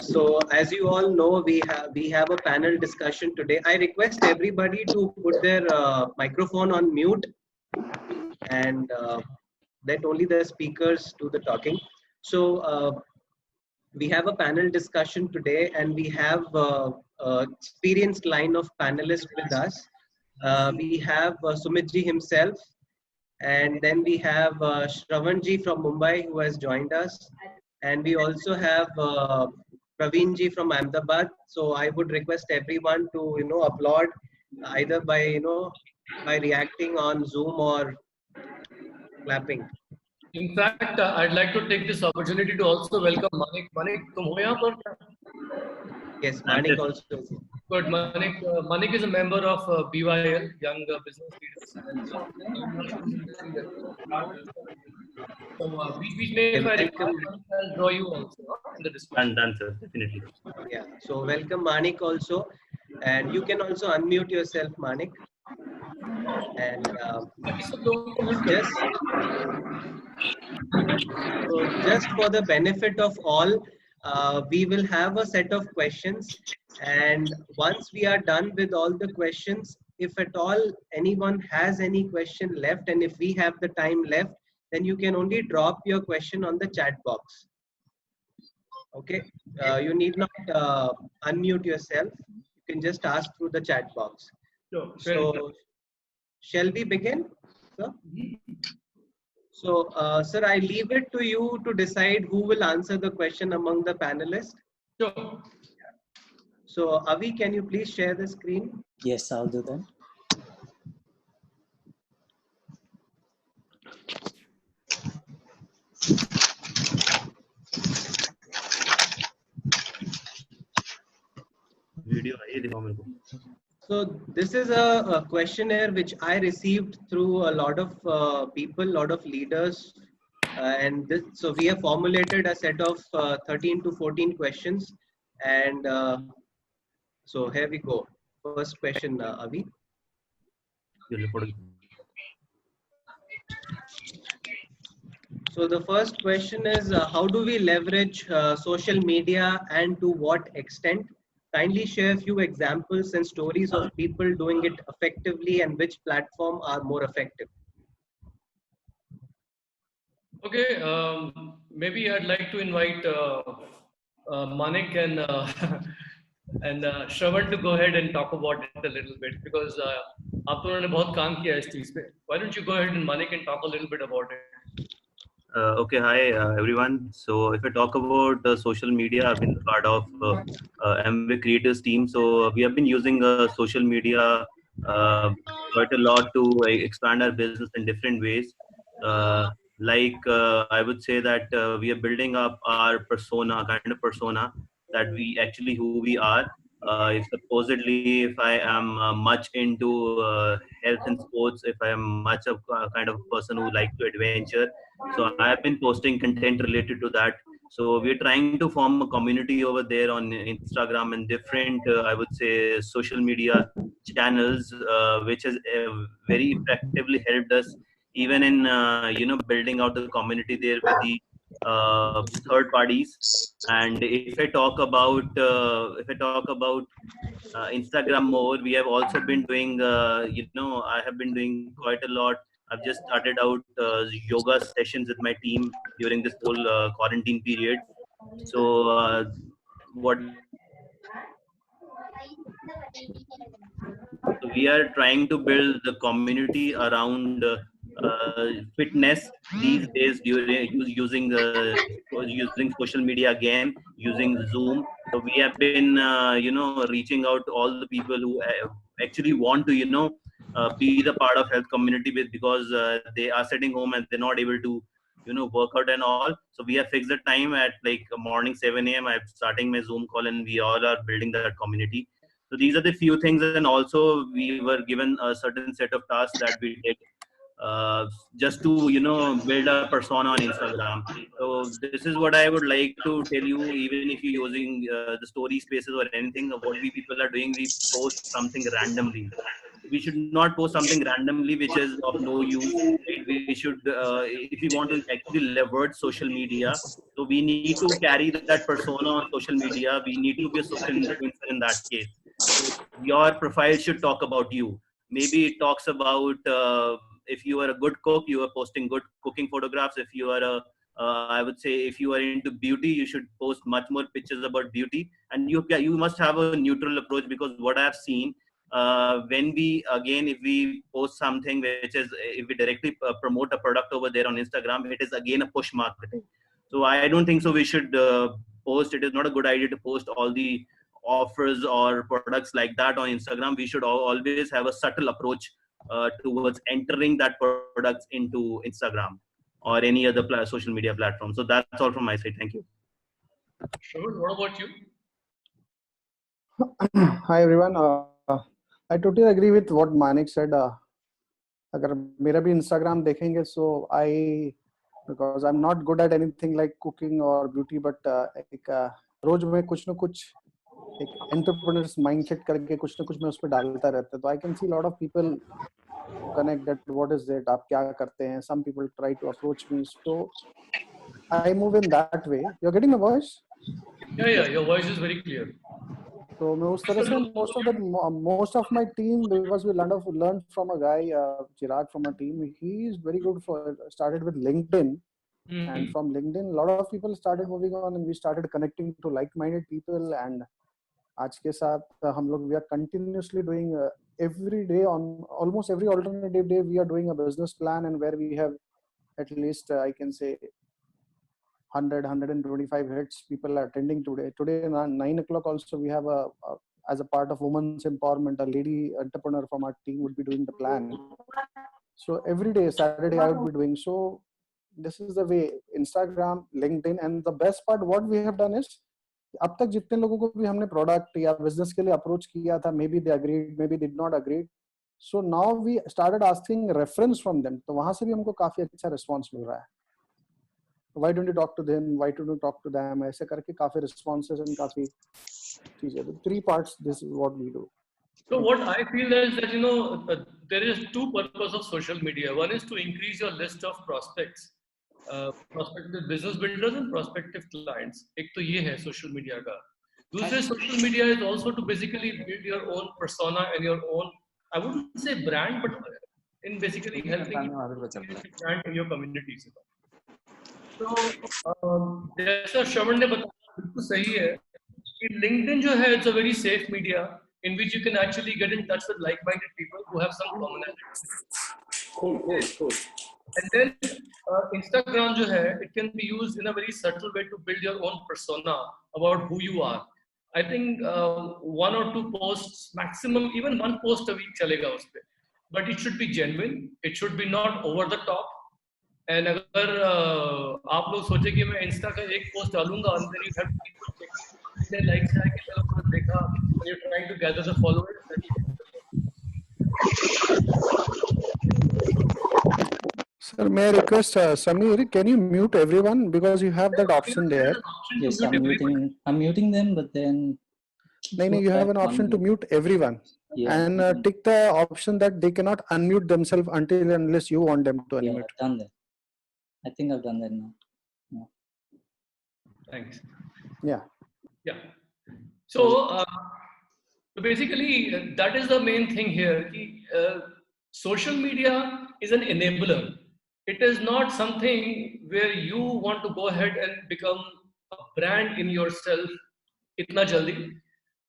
So as you all know, we have a panel discussion today. I request everybody to put their microphone on mute and let only the speakers do the talking. So we have a panel discussion today, and we have experienced line of panelists with us. We have Sumitji himself, and then we have Shravanji from Mumbai who has joined us, and we also have Praveenji from Ahmedabad. So I would request everyone to applaud either by reacting on Zoom or clapping. In fact, I'd like to take this opportunity to also welcome Manik. Manik, tum ho yahan par kya? Yes, Manik also. Good, Manik. Manik is a member of BYL, Young Business Leaders. So, if I require, I'll draw you also in the discussion. Done, sir. Definitely. Yeah. So welcome Manik also, and you can also unmute yourself, Manik. And just for the benefit of all, we will have a set of questions, and once we are done with all the questions, if at all anyone has any question left, and if we have the time left, then you can only drop your question on the chat box. Okay, you need not unmute yourself. You can just ask through the chat box. Sure. So, shall we begin, sir? So, sir, I leave it to you to decide who will answer the question among the panelists. Sure. So, Avi, can you please share the screen? Yes, I'll do that. So this is a questionnaire which I received through a lot of people, lot of leaders, so we have formulated a set of 13 to 14 questions, and so here we go. First question, Avi. So the first question is, how do we leverage social media and to what extent? Kindly share a few examples and stories of people doing it effectively and which platform are more effective. Okay, maybe I'd like to invite Manik and and Shravan to go ahead and talk about it a little bit, because आप दोनों ने बहुत काम किया इस चीज पे. Why don't you go ahead and Manik and talk a little bit about it? Okay, hi everyone. So if I talk about social media, I've been part of MV Creators team. So we have been using social media quite a lot to expand our business in different ways. I would say that we are building up our persona, kind of persona that we actually who we are. If supposedly if I am much into health and sports, if I am much of kind of person who like to adventure, so I have been posting content related to that. So we're trying to form a community over there on Instagram and different, I would say, social media channels, which has very effectively helped us even in building out the community there with the third parties. And if I talk about Instagram more, we have also been doing I have been doing quite a lot. I've just started out yoga sessions with my team during this whole quarantine period. So we are trying to build the community around fitness these days using social media again, using Zoom. So we have been reaching out to all the people who actually want to be the part of health community because they are sitting home and they're not able to work out and all. So we have fixed the time at like morning 7 a.m. I'm starting my Zoom call, and we all are building that community. So these are the few things, and also we were given a certain set of tasks that we did just to build a persona on Instagram. So this is what I would like to tell you. Even if you're using the story spaces or anything, what we people are doing, we post something randomly. we should not post something randomly which is of no use. Right? We should, if we want to actually leverage social media, so we need to carry that persona on social media. We need to be a social influencer in that case. So your profile should talk about you. Maybe it talks about if you are a good cook, you are posting good cooking photographs. If you are a I would say if you are into beauty, you should post much more pictures about beauty. And you must have a neutral approach, because what I have seen, when we again, if we post something which is, if we directly promote a product over there on Instagram, it is again a push marketing. So I don't think so we should post. It is not a good idea to post all the offers or products like that on Instagram. We should always have a subtle approach towards entering that products into Instagram or any other social media platform. So that's all from my side. Thank you. Sure. What about you? Hi everyone. I totally agree with what Manik said. अगर मेरा भी Instagram देखेंगे, so because I'm not good at anything like cooking or beauty, but एक रोज में कुछ ना कुछ एक entrepreneur's mindset करके कुछ ना कुछ मैं उस पर डालता रहता है. So I can see a lot of people connect that what is it, आप क्या करते हैं. Some people try to approach me, so I move in that way. You're getting my voice? Yeah, your voice is very clear. So मैं उस तरह से most of my team, because we learned from a guy, Chirag from a team. He is very good for started with LinkedIn, and from LinkedIn, a lot of people started moving on, and we started connecting to like-minded people. And आज के साथ हम लोग we are continuously doing every day, on almost every alternative day we are doing a business plan, and where we have at least I can say 125 hits. People are attending today. Today at 9 o'clock also we have as a part of women's empowerment, a lady entrepreneur from our team would be doing the plan. So every day, Saturday, I would be doing. So this is the way, Instagram, LinkedIn, and the best part, what we have done is, अब तक जितने लोगों को भी हमने product या business के लिए अप्रोच किया था, maybe they agreed, maybe did not agree. So now we started asking reference from them. तो वहां से भी हमको काफी अच्छा रिस्पॉन्स मिल रहा है. Why don't you talk to them? Why don't you talk to them? ऐसे करके काफी responses and काफी चीजें. The 3 parts. This is what we do. So what I feel is that there is 2 purposes of social media. One is to increase your list of prospects, prospective business builders and prospective clients. एक तो ये है social media का. दूसरे, social media is also to basically build your own persona and your own, I wouldn't say brand, but in basically helping you brand in your communities. तो जैसा श्रवण ने बताया बिल्कुल सही है कि LinkedIn जो है, it's a very safe media in which you can actually get in touch with like-minded people who have some commonalities. Cool. And then Instagram जो है, it can be used in a very subtle way to build your own persona about who you are. I think 1 or 2 posts maximum, even 1 post a week चलेगा उस पे, but it should be genuine. It should be not over the top. And अगर आप लोग सोचे कि मैं Insta का एक पोस्ट डालूंगा, and then you have people checking likes है कि चलो मैंने देखा, and you're trying to gather the followers. Sir, may I request Samir, can you mute everyone, because you have that option there? Yes, I'm muting them, but then No, you have an option to mute everyone. Yeah. And tick the option that they cannot unmute themselves until and unless you want them to unmute. Yeah, I've done that. I think I've done that now. Yeah. Thanks. Yeah. So basically, that is the main thing here. Social media is an enabler. It is not something where you want to go ahead and become a brand in yourself itna jaldi.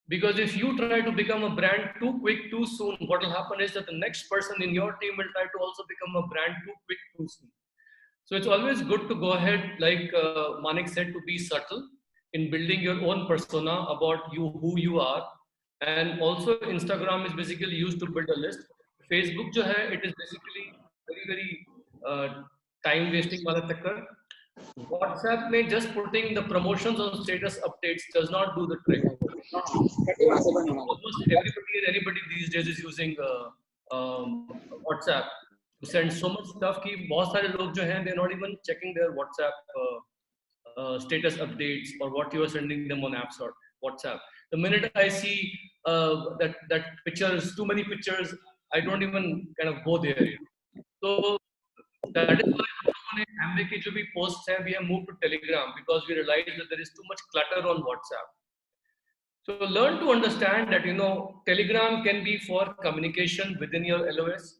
Because if you try to become a brand too quick, too soon, what will happen is that the next person in your team will try to also become a brand too quick, too soon. So it's always good to go ahead, like Manik said, to be subtle in building your own persona about you, who you are. And also Instagram is basically used to build a list. Facebook जो है, it is basically very time wasting वाला चक्कर. WhatsApp में just putting the promotions on status updates does not do the trick. Almost everybody and anybody these days is using WhatsApp to send so much stuff कि बहुत सारे लोग जो हैं, they're not even checking their WhatsApp status updates or what you are sending them on apps or WhatsApp. The minute I see that pictures, too many pictures, I don't even kind of go there. So that is why हम लोगों ने Amway के जो भी posts हैं, we have moved to Telegram because we realized that there is too much clutter on WhatsApp. So learn to understand that Telegram can be for communication within your LOS.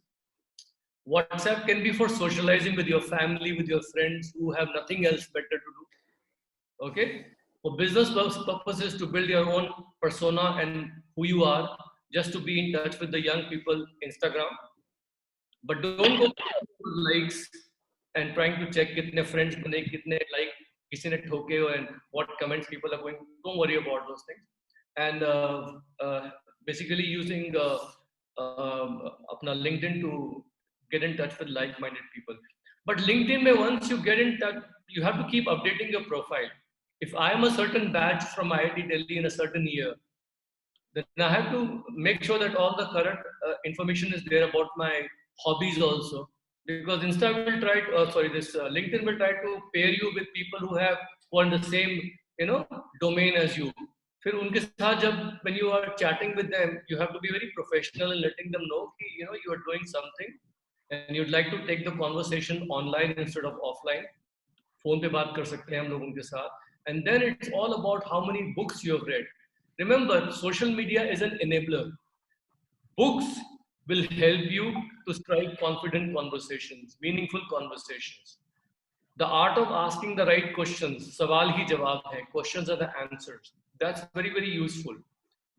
WhatsApp can be for socializing with your family, with your friends who have nothing else better to do. Okay? For business purposes, to build your own persona and who you are, just to be in touch with the young people, Instagram. But don't go for likes and trying to check kitne friends bane, kitne like, kisi ne thoke ho, and what comments people are going. Don't worry about those things. And basically using apna LinkedIn to get in touch with like-minded people. But LinkedIn, once you get in touch, you have to keep updating your profile. If I am a certain batch from IIT Delhi in a certain year, then I have to make sure that all the current information is there about my hobbies also. Because Insta will try to, LinkedIn will try to pair you with people who are in the same, domain as you. फिर उनके साथ जब when you are chatting with them, you have to be very professional and letting them know कि, you are doing something and you'd like to take the conversation online instead of offline. phone पे बात कर सकते हैं हम लोग उनके साथ. And then it's all about how many books you have read. Remember, social media is an enabler. Books will help you to strike confident conversations, meaningful conversations. The art of asking the right questions, sawal hi jawab hai, questions are the answers. That's very, very useful.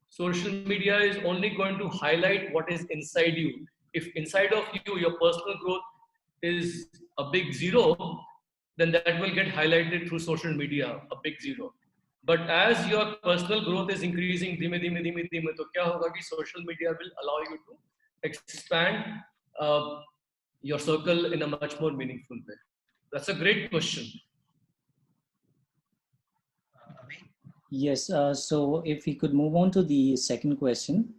Social media is only going to highlight what is inside you. If inside of you, your personal growth is a big zero, then that will get highlighted through social media, a big zero. But as your personal growth is increasing, dhime, तो क्या होगा कि social media will allow you to expand your circle in a much more meaningful way. That's a great question. Yes, so if we could move on to the second question.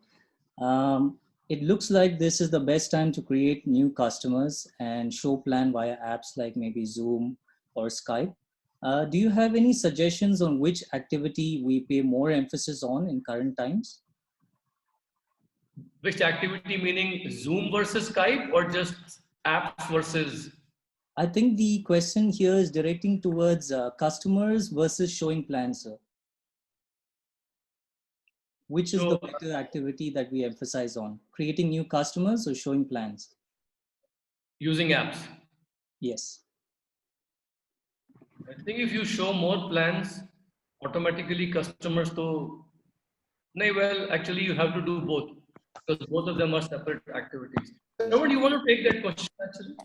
It looks like this is the best time to create new customers and show plan via apps like maybe Zoom or Skype. Do you have any suggestions on which activity we pay more emphasis on in current times? Which activity, meaning Zoom versus Skype or just apps versus? I think the question here is directing towards customers versus showing plans, sir. Which is the better activity that we emphasize on? Creating new customers or showing plans? Using apps. Yes. I think if you show more plans, automatically customers to... Well, actually you have to do both because both of them are separate activities. Robert, you want to take that question actually?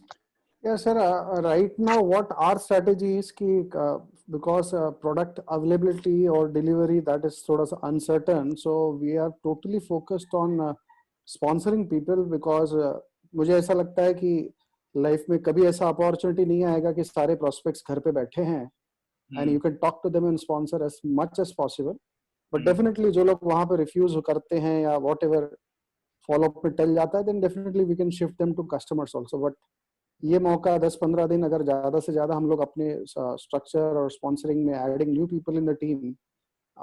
Yes, sir. Right now, what our strategy is because product availability or delivery, that is sort of uncertain. So we are totally focused on sponsoring people because मुझे ऐसा लगता है कि life में कभी ऐसा opportunity नहीं आएगा कि सारे prospects घर पे बैठे हैं and you can talk to them and sponsor as much as possible. But definitely जो लोग वहाँ पे refuse करते हैं या whatever follow up पे टल जाता है, then definitely we can shift them to customers also. But ये मौका 10-15 दिन अगर ज़्यादा से ज़्यादा हम लोग अपने स्ट्रक्चर और स्पॉन्सरिंग में adding new people in the team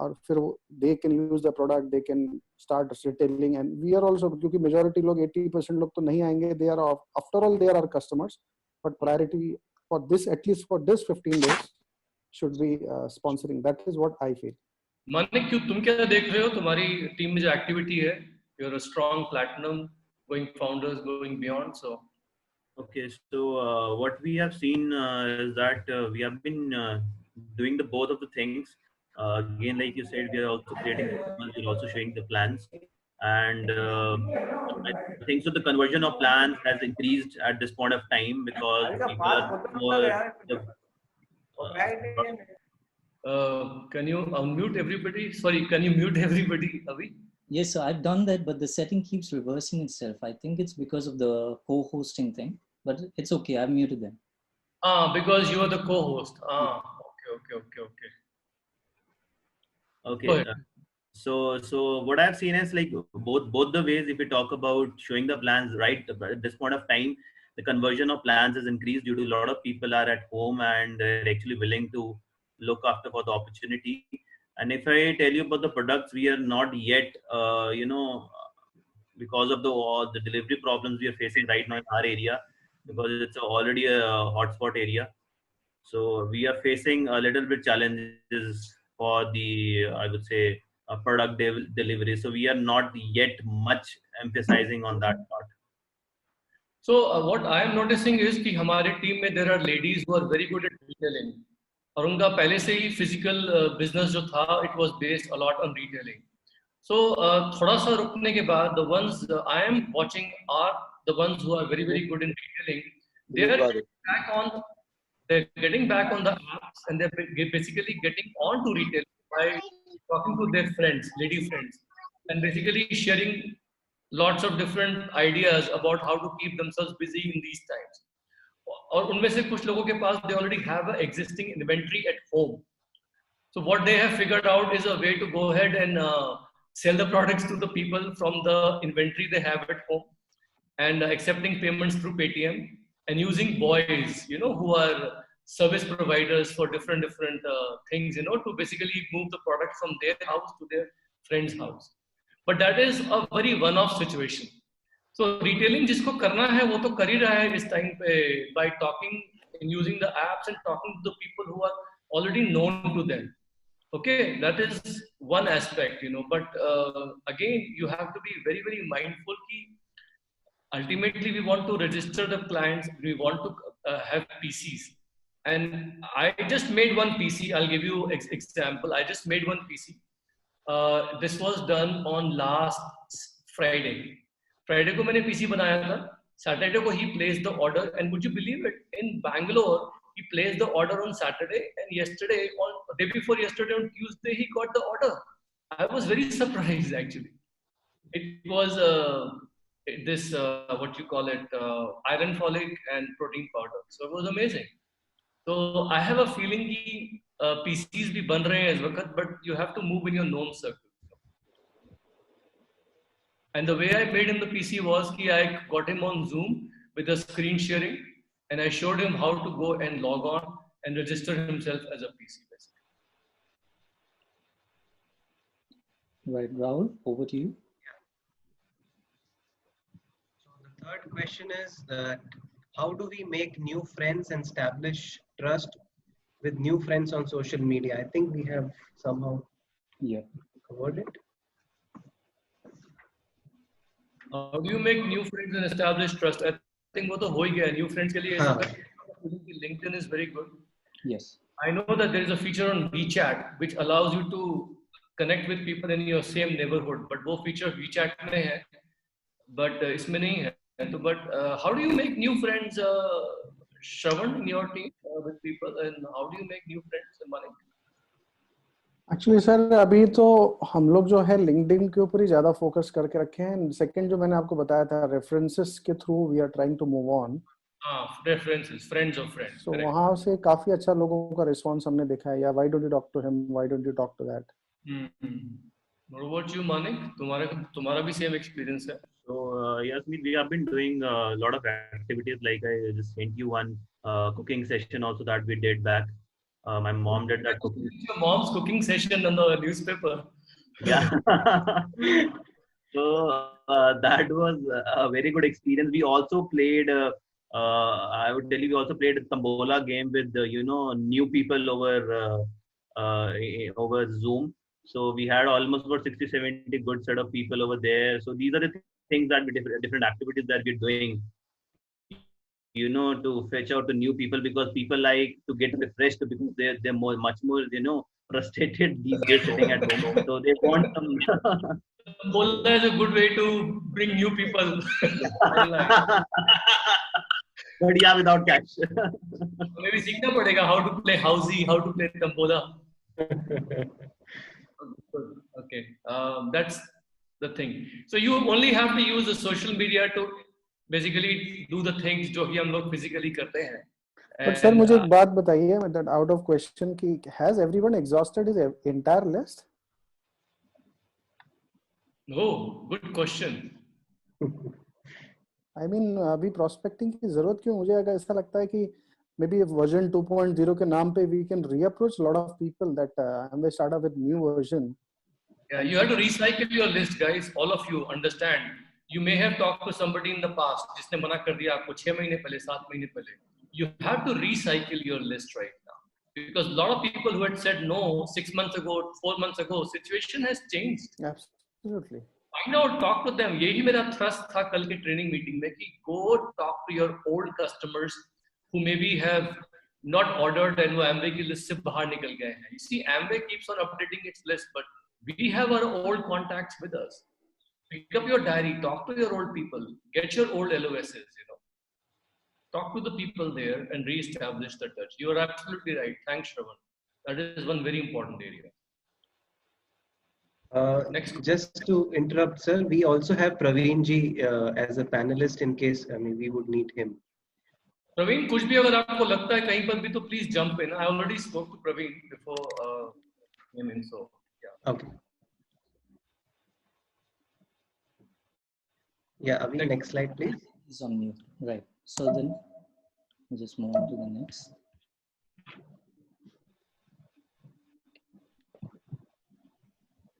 और फिर they can use the product, they can start retailing and we are also, क्योंकि मेजॉरिटी लोग 80% लोग तो नहीं आएंगे, they are after all they are our customers, but priority for this at least for this 15 days should be sponsoring. That is what I feel. Manik, क्यों तुम क्या देख रहे हो? तुम्हारी टीम में जो एक्टिविटी है, you're a strong platinum, going founders, going beyond. So okay, so what we have seen is that we have been doing the both of the things. Again, like you said, we are also creating customers, we're also showing the plans, and I think so the conversion of plans has increased at this point of time because people are more can you unmute everybody? Sorry, can you mute everybody, Avi? Yes, so I've done that, but the setting keeps reversing itself. I think it's because of the co-hosting thing, but it's okay. I've muted them. Because you are the co-host. Okay. So what I've seen is like both the ways. If we talk about showing the plans, right, at this point of time, the conversion of plans has increased due to a lot of people are at home and they're actually willing to look after for the opportunity. And if I tell you about the products, we are not yet, because of all the delivery problems we are facing right now in our area, because it's already a hotspot area. So we are facing a little bit challenges for the, I would say, product delivery. So we are not yet much emphasizing on that part. So what I am noticing is कि हमारे team में there are ladies who are very good at retailing. और उनका पहले से ही physical business जो था, it was based a lot on retailing. So थोड़ा सा रुकने के बाद the ones I am watching are the ones who are very good in retailing. They are getting back on the apps, and they're basically getting on to retail by talking to their friends, lady friends, and basically sharing lots of different ideas about how to keep themselves busy in these times. और उनमें से कुछ लोगों के पास they already have an existing inventory at home. So what they have figured out is a way to go ahead and sell the products to the people from the inventory they have at home, and accepting payments through Paytm, and using boys, who are service providers for different things, to basically move the product from their house to their friend's house. But that is a very one-off situation. So retailing जिसको करना है वो तो कर ही रहा है इस time पे, by talking and using the apps and talking to the people who are already known to them. Okay, that is one aspect, but again, you have to be very mindful कि ultimately we want to register the clients, we want to have PCs. And I just made one PC. I'll give you example. I just made one PC. This was done on last Friday. Friday को मैंने PC बनाया था. Saturday को he placed the order, and would you believe it? In Bangalore, he placed the order on Saturday, and yesterday, on day before yesterday, on Tuesday, he got the order. I was very surprised actually. It was this what you call it, iron folic and protein powder. So it was amazing. So I have a feeling that PCs भी बन रहे हैं इस वक्त, but you have to move in your known circle. And the way I made him the PC was that I got him on Zoom with a screen sharing, and I showed him how to go and log on and register himself as a PC. Right, Rahul, over to you. So the third question is that how do we make new friends and establish trust with new friends on social media? I think we have somehow covered it. How do you make new friends and establish trust? I think वो तो हो ही गया. New friends के लिए LinkedIn is very good. Yes. I know that there is a feature on WeChat which allows you to connect with people in your same neighborhood, but वो feature WeChat में है, but इसमें नहीं है. But how do you make new friends, Shravan, in your team with people, and how do you make new friends, Manik? Actually sir अभी तो हम लोग जो है लिंक्डइन के ऊपर ही ज्यादा फोकस करके रखे हैं. सेकंड जो मैंने आपको बताया था, रेफरेंसेस के through we are trying to move on. References, friends of friends. So वहां से काफी अच्छा लोगों का रिस्पांस हमने देखा है. या why don't you talk to him, why don't you talk to that. What about you, Manik? तुम्हारा भी सेम एक्सपीरियंस है? So yes, we have been doing a lot of activities. Like I just sent you one cooking session also that we did back. My mom did that cooking. Your mom's cooking session on the newspaper. Yeah. So that was a very good experience. We also played. I would tell you, we also played a Tambola game with new people over Zoom. So we had almost about 60-70 good set of people over there. So these are the things that we different activities that we're doing, to fetch out the new people, because people like to get refreshed because they're much more frustrated these days sitting at home. So they want some. Bola is a good way to bring new people. But yeah, without cash. Maybe सीखना पड़ेगा how to play housey, how to play Tambola. Okay, that's the thing. So you only have to use the social media to basically do the things जो कि हम लोग physically करते हैं. But sir, मुझे एक बात बताइए, that out of question कि has everyone exhausted his entire list? No, good question. I mean, अभी prospecting की जरूरत क्यों? मुझे ऐसा लगता है कि maybe version 2.0 के नाम पे we can reapproach a lot of people that we start up with new version. Yeah, you have to recycle your list, guys. All of you understand. You may have talked to somebody in the past, जिसने मना कर दिया आपको 6 महीने पहले, 7 महीने पहले. You have to recycle your list right now. Because a lot of people who had said no 6 months ago, 4 months ago, situation has changed. Absolutely. Find out, talk to them. यही मेरा thrust था कल के training meeting में कि go talk to your old customers who maybe have not ordered and वो Amway की list से बाहर निकल गए हैं. You see, Amway keeps on updating its list, but we have our old contacts with us. Pick up your diary, talk to your old people, get your old LOSs, talk to the people there and re-establish the touch. You are absolutely right. Thanks, Shravan. That is one very important area. Next. Just to interrupt, sir, we also have Praveen ji as a panelist in case we would need him. Praveen, कुछ भी अगर आपको लगता है कहीं पर भी तो please jump in. I already spoke to Praveen before him in, so yeah. Okay. Yeah, Avi, next slide, please. It's on mute, right? So then, we'll just move on to the next.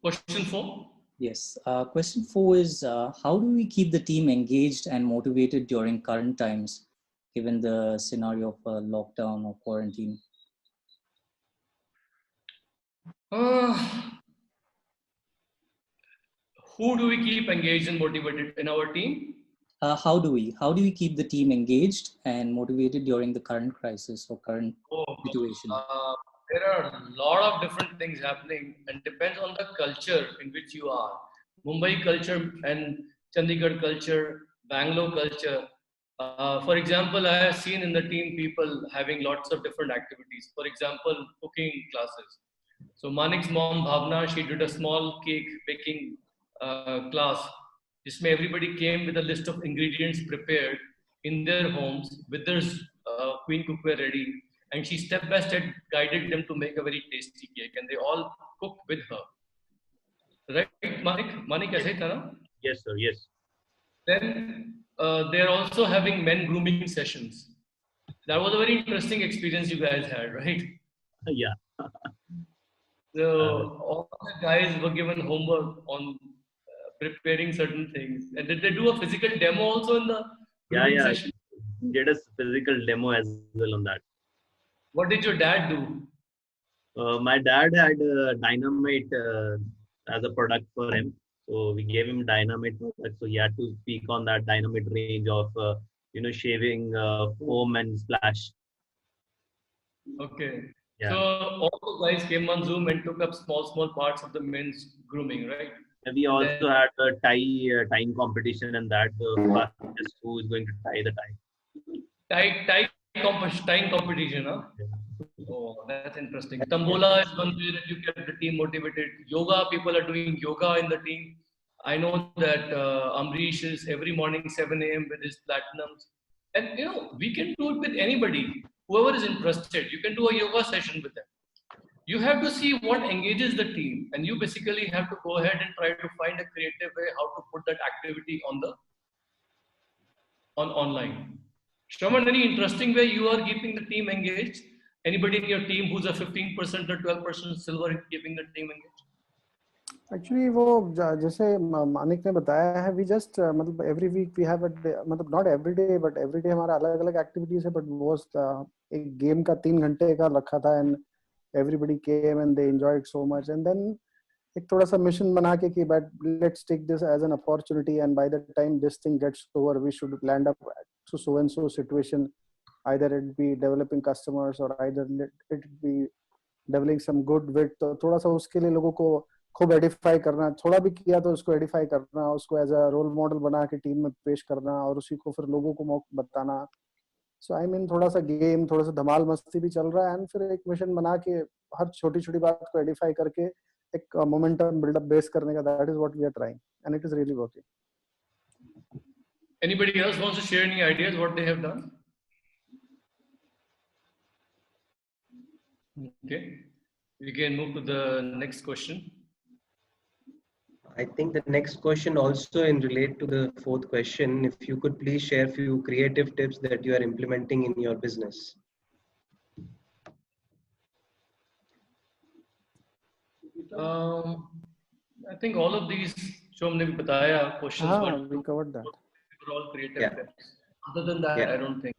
Question 4. Yes. Question 4 is how do we keep the team engaged and motivated during current times, given the scenario of lockdown or quarantine? Who do we keep engaged and motivated in our team? How do we keep the team engaged and motivated during the current crisis or current situation? There are a lot of different things happening and depends on the culture in which you are. Mumbai culture and Chandigarh culture, Bangalore culture. For example, I have seen in the team people having lots of different activities. For example, cooking classes. So Manik's mom, Bhavna, she did a small cake baking class. जिसमें everybody came with a list of ingredients prepared in their homes with their queen cookware ready, and she step by step guided them to make a very tasty cake, and they all cooked with her. Right, Manik? Manik, ऐसे ही था ना? Yes, sir. Yes. Then they're also having men grooming sessions. That was a very interesting experience you guys had, right? Yeah. So all the guys were given homework on preparing certain things. And did they do a physical demo also in the grooming session? Did a physical demo as well on that. What did your dad do? My dad had Dynamite as a product for him. So we gave him Dynamite product. So he had to speak on that Dynamite range of, shaving foam and splash. Okay. Yeah. So all the guys came on Zoom and took up small parts of the men's grooming, right? And we also had a tying competition, and that fastest who is going to tie the tie. Tying competition, huh? Yeah. Oh, that's interesting. Tambola is one way that you get the team motivated. Yoga, people are doing yoga in the team. I know that Amrish is every morning 7 a.m. with his platinums. And we can do it with anybody. Whoever is interested, you can do a yoga session with them. You have to see what engages the team, and you basically have to go ahead and try to find a creative way how to put that activity on online. Shravan, any interesting way you are keeping the team engaged? Anybody in your team who's a 15% or 12% silver keeping the team engaged? Actually, वो जैसे मानिक ने बताया है, we just मतलब every week we have a day, मतलब not every day but every day हमारा अलग-अलग activities है, but most एक game का 3 घंटे का रखा था, and everybody came and they enjoyed so much, and then एक थोड़ा सा mission बना के कि but let's take this as an opportunity, and by the time this thing gets over we should land up to so and so situation, either it be developing customers or either it be developing some good with, तो थोड़ा सा उसके लिए लोगों को खूब Edify करना, थोड़ा भी किया तो उसको एडिफाई करना, उसको एज अ रोल मॉडल बना के टीम में पेश करना और उसी को फिर लोगों को बताना. सो आई मीन थोड़ा सा गेम, थोड़ा सा धमाल मस्ती भी चल रहा है, एंड फिर एक मिशन बना के हर छोटी छोटी बात को एडिफाई करके एक मोमेंटम बिल्डअप बेस करने का, that is what we are trying and it is really working. Anybody else wants to share any ideas what they have done? Okay, we can move to the next question. I think the next question also in relate to the fourth question. If you could please share a few creative tips that you are implementing in your business. I think all of these जो हमने भी बताया, questions were we covered that. all creative Yeah. tips. Other than that, Yeah. I don't think.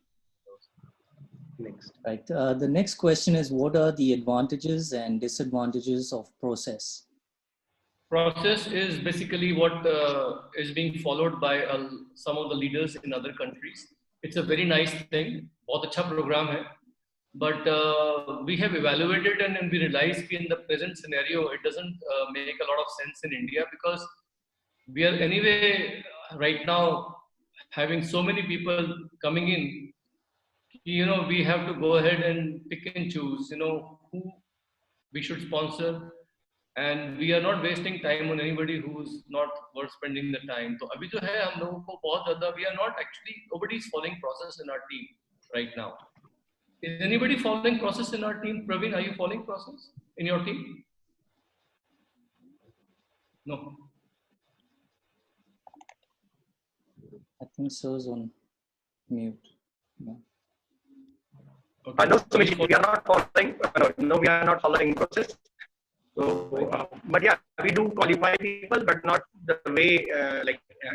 Next. Right. The next question is, what are the advantages and disadvantages of process? Process is basically what is being followed by some of the leaders in other countries. It's a very nice thing. बहुत अच्छा program है. But we have evaluated and we realized that in the present scenario, it doesn't make a lot of sense in India, because we are anyway right now having so many people coming in. You know, we have to go ahead and pick and choose, you know, who we should sponsor, and we are not wasting time on anybody who's not worth spending the time. So abhi jo hai, hum logon ko bahut zyada, we are not actually, nobody is following process in our team right now. Is anybody following process in our team? Praveen, are you following process in your team? No. I think so is on mute. Yeah. Okay. No, Sumit, we are not following. No, we are not following process. So, but yeah, we do qualify people, but not the way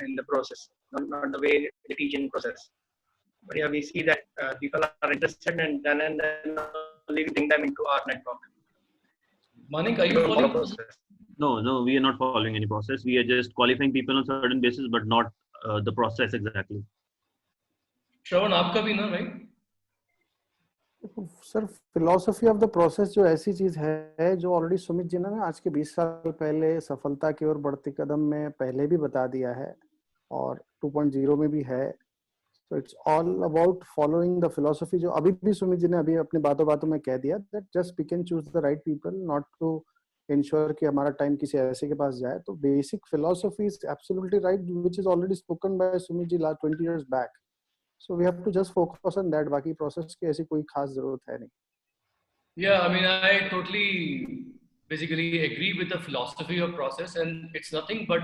in the process, not the way they teach in process. But yeah, we see that people are interested, and then only we bring them into our network. Manik, are you following process? No, we are not following any process. We are just qualifying people on certain basis, but not the process exactly. Shravan, आपका भी ना, right? Sir philosophy of the process जो ऐसी चीज है जो already Sumit ji ने आज के 20 साल पहले सफलता की ओर बढ़ते कदम में पहले भी बता दिया है और 2.0 में भी है. So it's all about following the philosophy जो अभी भी सुमित जी ने अभी अपनी बातों में कह दिया, that just pick and choose the right people, not to ensure कि हमारा टाइम किसी ऐसे के पास जाए. तो basic philosophy is absolutely right, which is already spoken by Sumit ji last 20 years back. So we have to just focus on that. बाकी process की ऐसी कोई खास जरूरत है नहीं. Yeah, I mean, I totally basically agree with the philosophy of process, and it's nothing but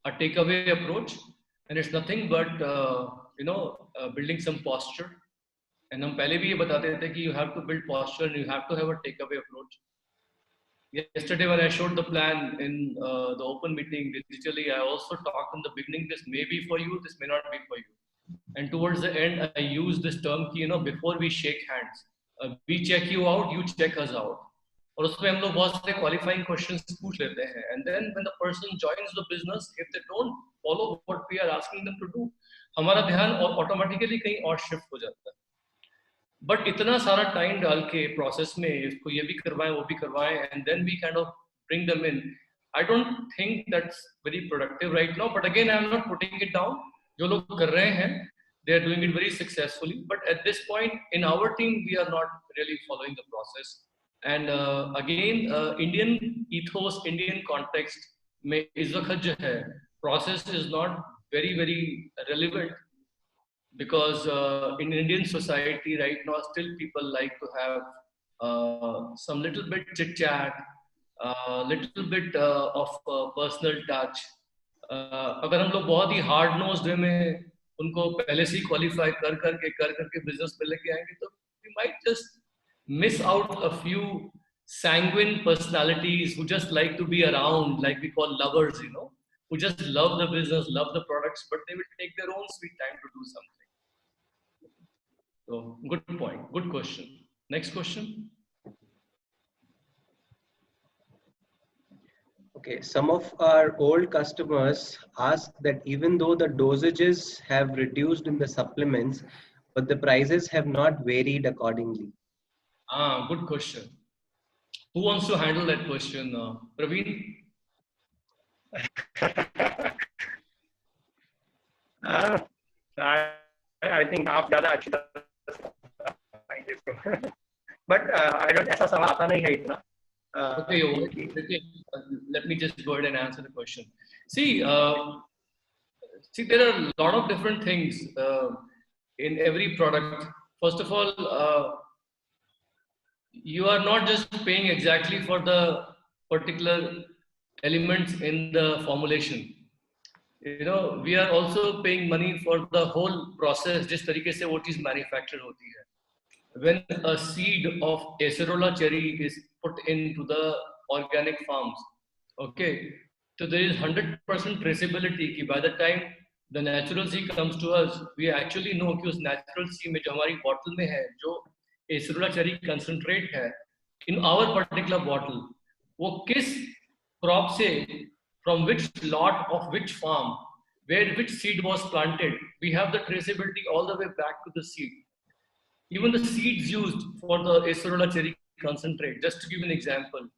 a takeaway approach, and it's nothing but building some posture. And हम पहले भी ये बताते थे कि you have to build posture and you have to have a takeaway approach. Yesterday when I showed the plan in the open meeting digitally, I also talked in the beginning, this may be for you, this may not be for you. And towards the end, I use this term, before we shake hands, we check you out, you check us out. और उसमें हम लोग बहुत सारे qualifying questions पूछ लेते हैं. And then when the person joins the business, if they don't follow what we are asking them to do, हमारा ध्यान automatically कहीं और shift हो जाता है. But इतना सारा time डाल के process में इसको ये भी करवाएं, वो भी करवाएं, and then we kind of bring them in. I don't think that's very productive right now. But again, I'm not putting it down. जो लोग कर रहे हैं, they are doing it very successfully. But at this point in our team, we are not really following the process. And again, Indian ethos, Indian context में इस वक्त जो है, process is not very, very relevant, because in Indian society right now, still people like to have some little bit chit chat, little bit of personal touch. अगर हम लोग बहुत ही hard nosed वे में उनको पहले से ही क्वालिफाई कर करके बिजनेस पे लेके आएंगे, तो we might just miss out a few sanguine personalities who just like to be around, like we call lovers, who just love the business, love the products, but they will take their own sweet time to do something. So good point, good question. Next question. Okay, some of our old customers ask that even though the dosages have reduced in the supplements, but the prices have not varied accordingly. Good question. Who wants to handle that question? Praveen? I think आप ज़्यादा अच्छी तरह but I don't ऐसा सवाल आता नहीं है इतना. Okay, let me just go ahead and answer the question. See, there are a lot of different things in every product. First of all, you are not just paying exactly for the particular elements in the formulation. We are also paying money for the whole process, जिस तरीके से वो चीज़ manufactured होती है. When a seed of acerola cherry is put into the organic farms, okay, So there is 100% traceability कि by the time the natural sea comes to us, we actually know कि उस natural sea में जो हमारी bottle में है, जो acerola cherry concentrate है, in our particular bottle, वो किस crop से, from which lot of which farm, where which seed was planted, we have the traceability all the way back to the seed. Even the seeds used for the acerola cherry concentrate, just to give an example,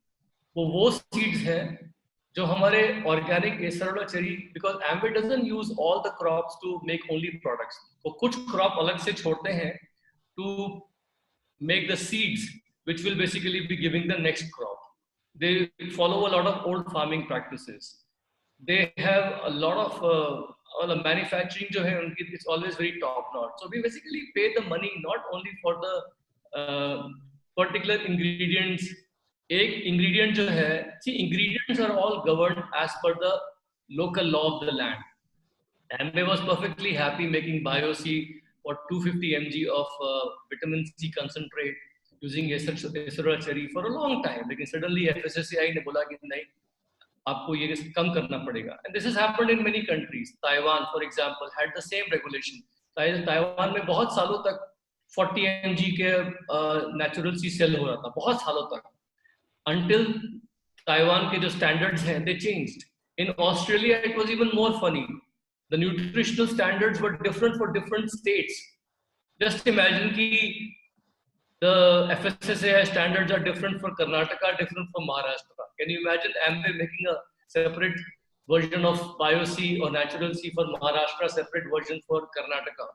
वो seeds हैं जो हमारे organic acerola cherry, because Amway doesn't use all the crops to make only products. वो कुछ crop अलग से छोड़ते हैं to make the seeds, which will basically be giving the next crop. They follow a lot of old farming practices. They have a lot of the manufacturing जो है उनकी, it's always very top notch. So we basically pay the money not only for the particular ingredients. एक ingredient जो है, see, ingredients are all governed as per the local law of the land. Amway was perfectly happy making BioC for 250 mg of vitamin C concentrate using acerola cherry for a long time. लेकिन suddenly FSSAI ने बोला कि नहीं, आपको ये कम करना पड़ेगा. And this has happened in many countries. Taiwan, for example, had the same regulation. Taiwan में बहुत सालों तक 40 mg के natural sea sell हो रहा था, बहुत सालों तक. Until Taiwan के जो standards हैं, they changed. In Australia, it was even more funny. The nutritional standards were different for different states. Just imagine कि the FSSAI standards are different for Karnataka, different for Maharashtra. Can you imagine Amway making a separate version of BioC or Natural C for Maharashtra, separate version for Karnataka?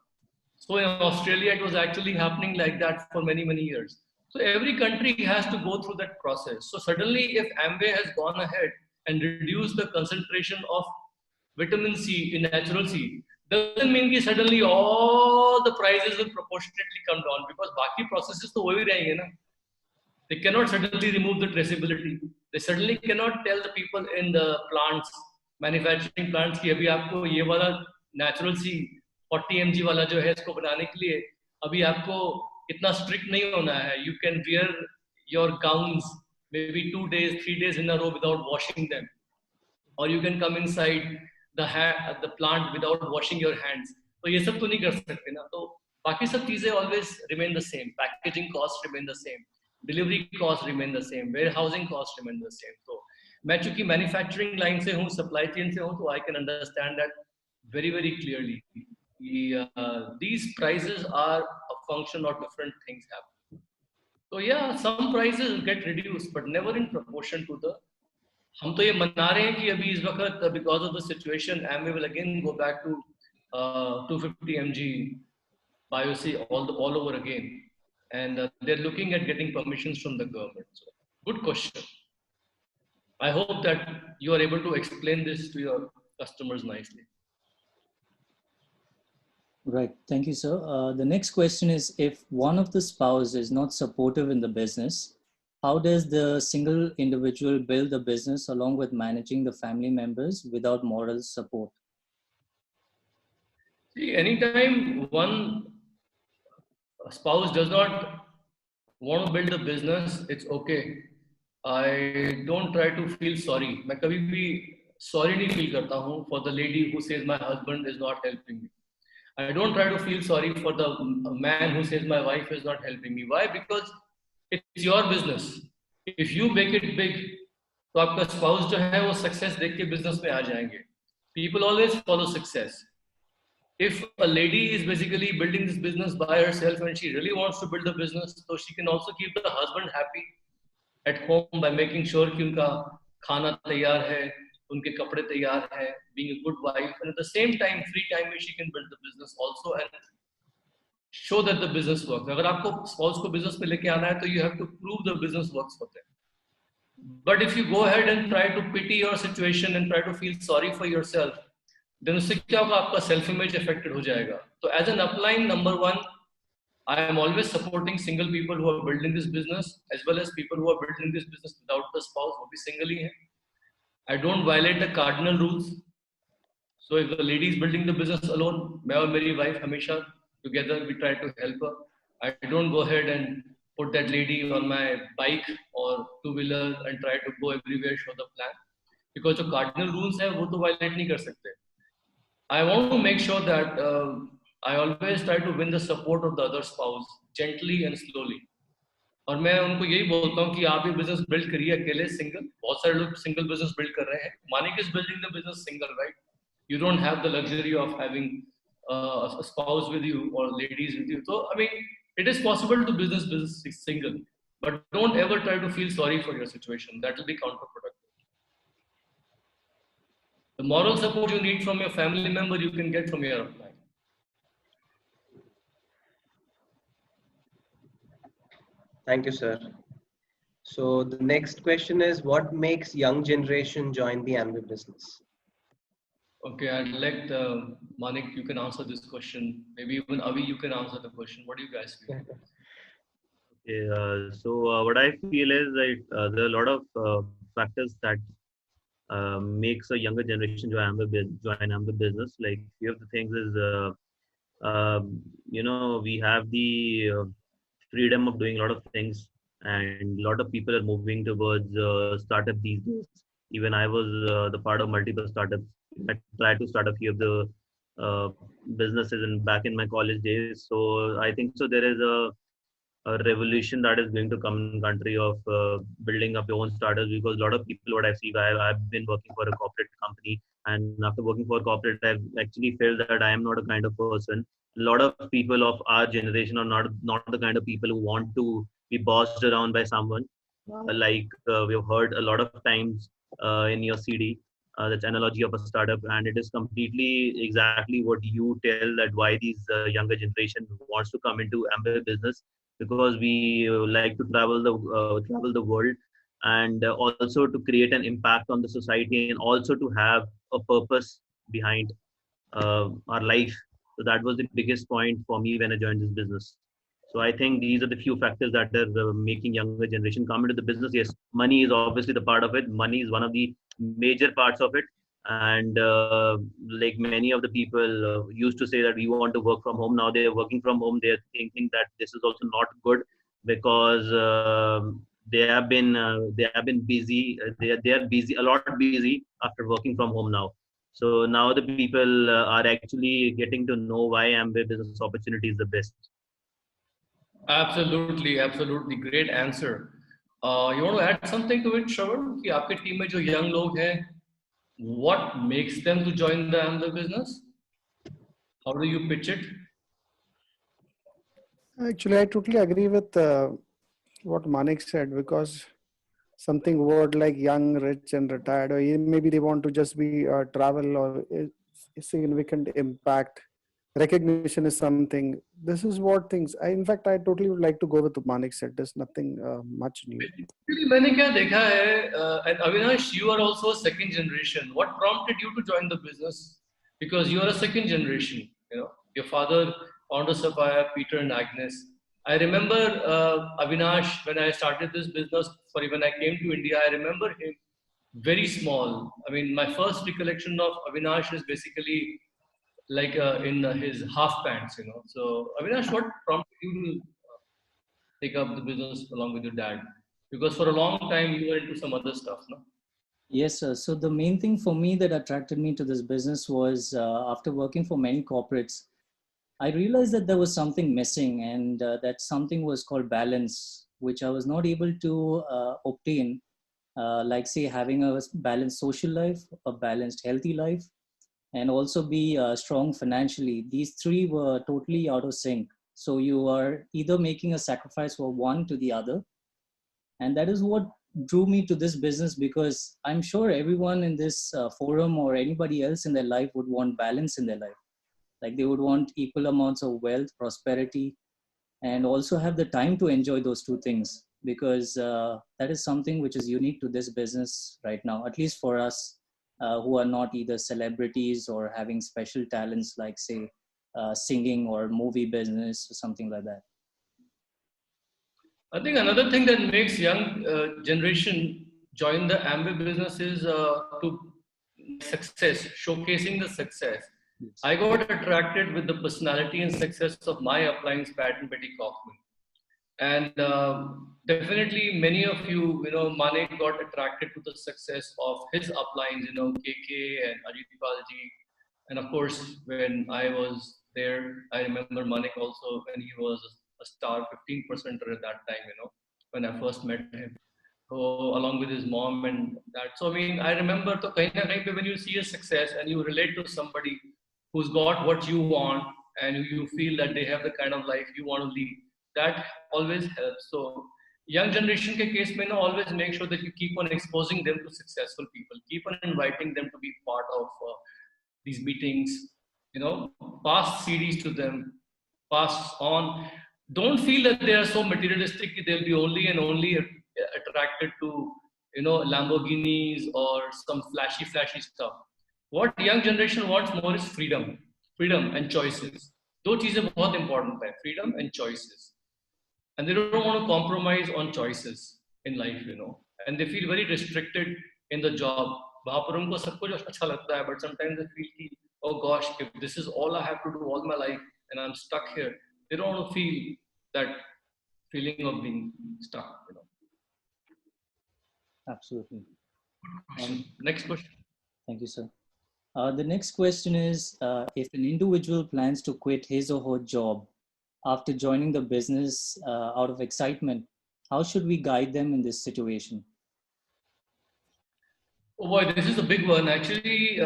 So in Australia, it was actually happening like that for many, many years. So every country has to go through that process. So suddenly, if Amway has gone ahead and reduced the concentration of vitamin C in natural C, doesn't mean that suddenly all the prices will proportionately come down, because बाकी processes तो वही रहेंगे ना. They cannot suddenly remove the traceability. They certainly cannot tell the people in the plants, manufacturing plants कि अभी आपको ये वाला natural C 40 mg वाला जो है इसको बनाने के लिए अभी आपको इतना strict नहीं होना है. You can wear your gowns maybe 2 days, 3 days in a row without washing them, or you can come inside the plant without washing your hands. तो ये सब तो नहीं कर सकते ना. तो बाकी सब चीजें always remain the same. Packaging costs remain the same. Delivery costs remain the same. Warehousing costs remain the same. So मैं चूंकि manufacturing line से हूँ, supply chain से हूँ, तो I can understand that very, very clearly. These prices are a function of different things happening. So yeah, some prices get reduced, but never in proportion to the. हम तो ये मना रहे हैं कि अभी इस वक्त because of the situation, Amway will again go back to 250 mg BioC all over again, and they're looking at getting permissions from the government. So, good question. I hope that you are able to explain this to your customers nicely. Right. Thank you, sir. The next question is, if one of the spouse is not supportive in the business, how does the single individual build the business along with managing the family members without moral support? See, anytime one spouse does not want to build a business, it's okay. I don't try to feel sorry. मैं कभी भी sorry नहीं feel करता हूँ for the lady who says my husband is not helping me. I don't try to feel sorry for the man who says my wife is not helping me. Why? Because it's your business. If you make it big, तो आपका spouse जो है वो success देख के business में आ जाएंगे. People always follow success. If a lady is basically building this business by herself and she really wants to build a business, so she can also keep the husband happy at home by making sure कि उनका खाना तैयार है, उनके कपड़े तैयार हैं, being a good wife, and at the same time, free time में she can build the business also and show that the business works. अगर आपको spouse को business में लेके आना है, तो you have to prove the business works for them. But if you go ahead and try to pity your situation and try to feel sorry for yourself, then उससे क्या होगा, आपका self image affected हो जाएगा. So as an upline, number one, I am always supporting single people who are building this business as well as people who are building this business without the spouse, वो भी single ही हैं. I don't violate the cardinal rules. So if the lady is building the business alone, मैं और मेरी wife हमेशा together we try to help her. I don't go ahead and put that lady on my bike or two-wheeler and try to go everywhere, show the plan. because जो cardinal rules है वो तो violate नहीं कर सकते. I want to make sure that I always try to win the support of the other spouse gently and slowly. और मैं उनको यही बोलता हूँ कि आप ये business build करिए अकेले single. बहुत सारे लोग single business build कर रहे हैं. Manik is building the business single, right? You don't have the luxury of having a spouse with you or ladies with you. So I mean, it is possible to business single, but don't ever try to feel sorry for your situation. That will be counterproductive. The moral support you need from your family member, you can get from your upline. Thank you, sir. So the next question is, what makes young generation join the Amway business? Okay, I'd like Manik, you can answer this question. Maybe even Avi, you can answer the question. What do you guys feel? Okay, so what I feel is that there are a lot of factors that makes a younger generation join Amway business. Like few of the things is, we have the freedom of doing a lot of things, and a lot of people are moving towards startup these days. Even I was the part of multiple startups. I tried to start a few of the businesses back in my college days. So I think so there is a revolution that is going to come in country of building up your own startups, because a lot of people, what I see, I've been working for a corporate company, and after working for a corporate, I've actually felt that I am not a kind of person. A lot of people of our generation are not the kind of people who want to be bossed around by someone. We've heard a lot of times in your CD, that analogy of a startup, and it is completely exactly what you tell, that why these younger generation wants to come into Amway business, because we like to travel the world, and also to create an impact on the society, and also to have a purpose behind our life. So that was the biggest point for me when I joined this business. So I think these are the few factors that are making younger generation come into the business. Yes, money is obviously the part of it. Money is one of the major parts of it. And like many of the people used to say that we want to work from home. Now they are working from home. They are thinking that this is also not good, because they have been busy. They are busy, a lot busy after working from home now. So now the people are actually getting to know why Amway business opportunity is the best. Absolutely, absolutely. Great answer. You want to add something to it, Shravan? कि आपके team में जो young लोग हैं, what makes them to join the Amway business? How do you pitch it? Actually, I totally agree with what Manik said, because something word like young, rich, and retired, or maybe they want to just be travel or a significant impact. Recognition is something. This is what things. In fact, I totally would like to go with what Manik said. There's nothing much new. मैंने क्या देखा है, and Avinash, you are also a second generation. What prompted you to join the business? Because you are a second generation. You know, your father, founder Sapphire, Peter and Agnes. I remember Avinash when I started this business. Sorry, when I came to India, I remember him very small. I mean, my first recollection of Avinash is basically like in his half pants, you know. So Avinash, what prompted you to take up the business along with your dad? Because for a long time you were into some other stuff, no? Yes, sir. So the main thing for me that attracted me to this business was after working for many corporates, I realized that there was something missing, and that something was called balance, which I was not able to obtain, like say having a balanced social life, a balanced healthy life, and also be strong financially. These three were totally out of sync. So you are either making a sacrifice for one to the other. And that is what drew me to this business, because I'm sure everyone in this forum or anybody else in their life would want balance in their life. Like they would want equal amounts of wealth, prosperity, and also have the time to enjoy those two things, because that is something which is unique to this business right now, at least for us who are not either celebrities or having special talents like say singing or movie business or something like that. I think another thing that makes young generation join the Amway business is to success, showcasing the success. Yes. I got attracted with the personality and success of my uplines, Pat and Betty Kaufman. And definitely many of you, Manik got attracted to the success of his uplines, KK and Ajit Palji. And of course, when I was there, I remember Manik also when he was a star 15%er at that time, when I first met him. So along with his mom and that. So I mean, I remember to kahin na kahin pe when you see a success and you relate to somebody who's got what you want and you feel that they have the kind of life you want to lead, that always helps. So young generation ke case mein always make sure that you keep on exposing them to successful people, keep on inviting them to be part of these meetings, pass CDs to them, pass on. Don't feel that they are so materialistic, they'll be only and only attracted to, Lamborghinis or some flashy stuff. What young generation wants more is freedom and choices. Those things are बहुत important है, freedom and choices. And they don't want to compromise on choices in life, and they feel very restricted in the job. वहाँ पर उनको सब कुछ अच्छा लगता है, but sometimes they feel कि, oh gosh, if this is all I have to do all my life and I'm stuck here, they don't want to feel that feeling of being stuck, Absolutely. Next question. Thank you, sir. The next question is, if an individual plans to quit his or her job after joining the business out of excitement, how should we guide them in this situation? Oh boy, this is a big one. Actually,